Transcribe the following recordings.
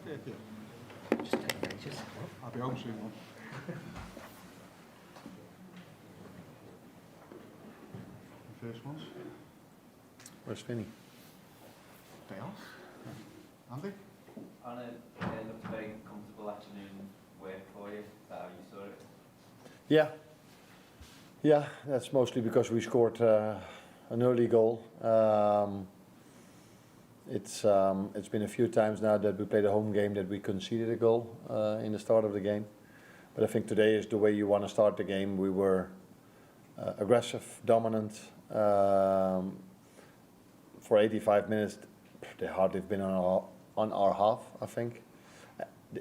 Yeah. Just take ages. I'll be home soon. The first ones. Where's Vinny? Day off. Andy? Arne, it looked a very comfortable afternoon work for you. Is that how you saw it? Yeah, that's mostly because we scored an early goal. It's been a few times now that we played a home game that we conceded a goal in the start of the game. But I think today is the way you want to start the game. We were aggressive, dominant. For 85 minutes, they hardly have been on our half, I think.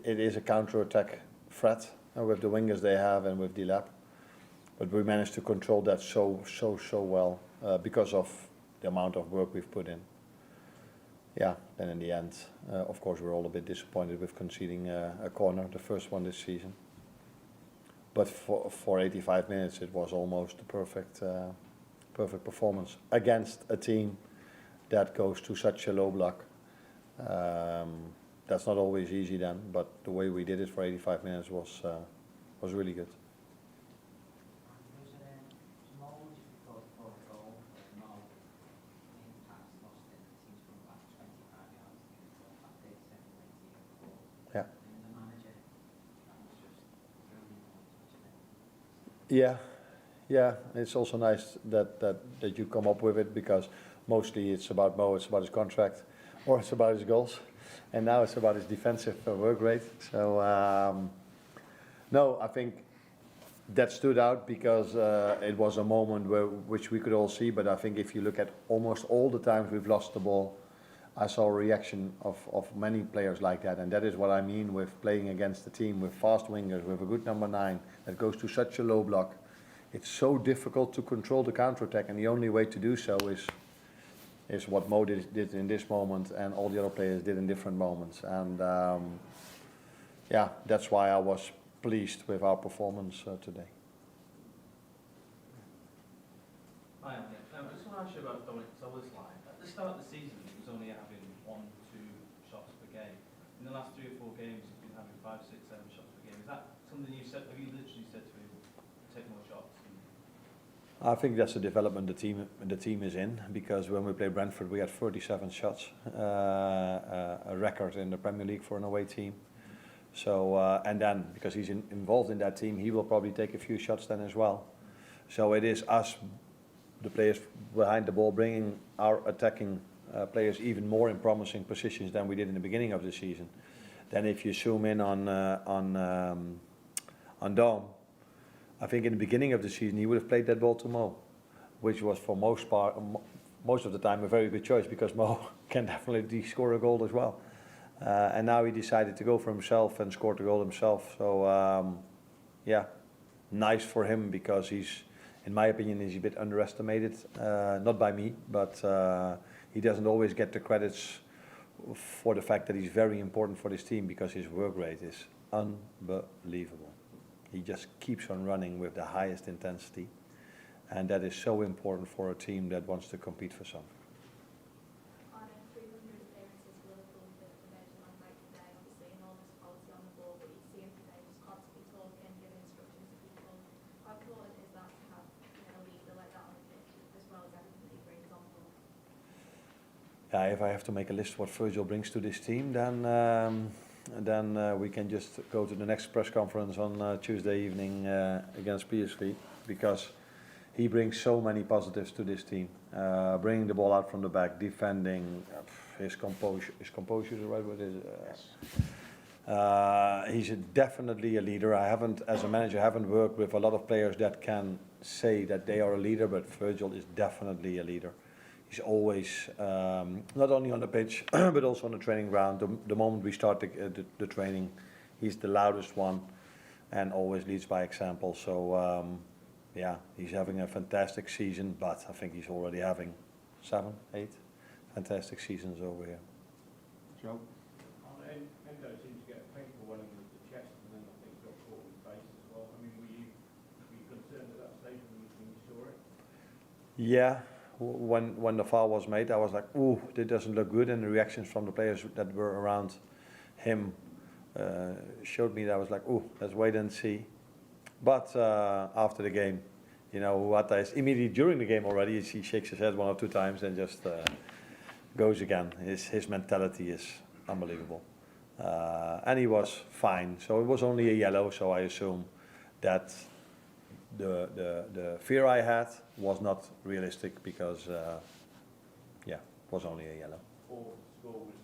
It is a counter-attack threat with the wingers they have and with Dilap. But we managed to control that so well because of the amount of work we've put in. Yeah, and in the end, of course, we're all a bit disappointed with conceding a corner, the first one this season. But for 85 minutes, it was almost a perfect performance against a team that goes to such a low block. That's not always easy then, but the way we did it for 85 minutes was really good. Yeah, it's also nice that you come up with it, because mostly it's about Mo, it's about his contract, or it's about his goals, and now it's about his defensive work rate. So no, I think that stood out because it was a moment which we could all see. But I think if you look at almost all the times we've lost the ball, I saw a reaction of many players like that, and that is what I mean with playing against a team with fast wingers, with a good number 9 that goes to such a low block. It's so difficult to control the counter-attack, and the only way to do so is what Mo did in this moment, and all the other players did in different moments. And yeah, that's why I was pleased with our performance today. Hi, Andy. I just want to ask you about Dominic Soboslai line. At the start of the season, he was only having 1-2 shots per game. In the last 3 or 4 games, he's been having 5, 6, 7 shots per game. Is that something you said? Have you literally said to him, take more shots? I think that's the development the team is in, because when we played Brentford, we had 37 shots, a record in the Premier League for an away team. So and then because he's involved in that team, he will probably take a few shots then as well. So it is us, the players behind the ball, bringing our attacking players even more in promising positions than we did in the beginning of the season. Then if you zoom in on Dom, I think in the beginning of the season he would have played that ball to Mo, which was for most of the time a very good choice, because Mo can definitely score a goal as well. And now he decided to go for himself and scored the goal himself. So yeah, nice for him, because he's, in my opinion, he's a bit underestimated. Not by me, but he doesn't always get the credits for the fact that he's very important for this team, because his work rate is unbelievable. He just keeps on running with the highest intensity, and that is so important for a team that wants to compete for something. Arne, 300 appearances for Liverpool for Virgil van Dijk today, obviously enormous quality on the ball, but you see him today just constantly talking, giving instructions to people. How important is that to have a leader like that on the pitch, as well as everything that he brings on board? Yeah, if I have to make a list what Virgil brings to this team, then we can just go to the next press conference on Tuesday evening against PSV, because he brings so many positives to this team. Bringing the ball out from the back, defending, his composure is the right word. He's definitely a leader. As a manager, I haven't worked with a lot of players that can say that they are a leader, but Virgil is definitely a leader. He's always, not only on the pitch, but also on the training ground. The moment we start the training, he's the loudest one and always leads by example. So, yeah, he's having a fantastic season, but I think he's already having 7, 8 fantastic seasons over here. Joe? Endo seemed to get a painful one in the chest, and then I think got caught in the face as well. I mean, were you concerned at that stage when you saw it? Yeah. When the foul was made, I was like, ooh, that doesn't look good, and the reactions from the players that were around him showed me that I was like, oh, let's wait and see. But after the game, you know, what is immediately during the game already, he shakes his head 1 or 2 times and just goes again. His mentality is unbelievable. And he was fine. So it was only a yellow, so I assume that the fear I had was not realistic because, yeah, it was only a yellow. Or the score was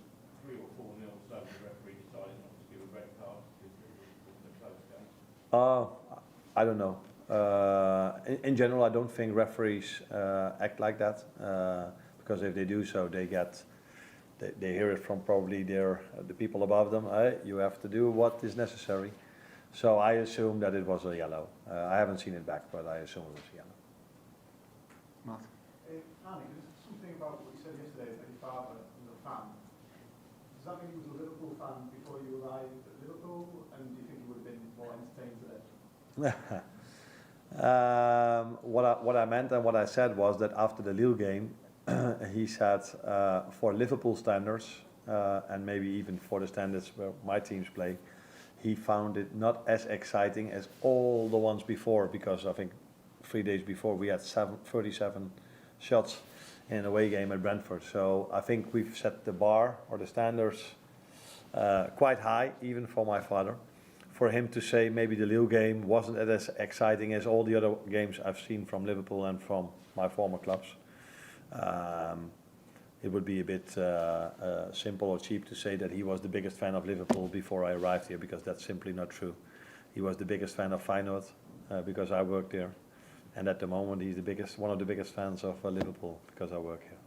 3 or 4-0, so the referee decided not to give a red card because it was a close game. I don't know. In general, I don't think referees act like that because if they do so, they hear it from probably the people above them. You have to do what is necessary. So I assume that it was a yellow. I haven't seen it back, but I assume it was a yellow. Matt? Arne, there's something about what you said yesterday about your father was a fan. Does that mean he was a Liverpool fan before you arrived at Liverpool, and do you think he would have been more entertained today? What I meant and what I said was that after the Lille game, he said for Liverpool standards and maybe even for the standards where my teams play, he found it not as exciting as all the ones before, because I think 3 days before we had 37 shots in an away game at Brentford. So I think we've set the bar or the standards quite high, even for my father. For him to say maybe the Lille game wasn't as exciting as all the other games I've seen from Liverpool and from my former clubs. It would be a bit simple or cheap to say that he was the biggest fan of Liverpool before I arrived here, because that's simply not true. He was the biggest fan of Feyenoord because I worked there, and at the moment he's one of the biggest fans of Liverpool because I work here.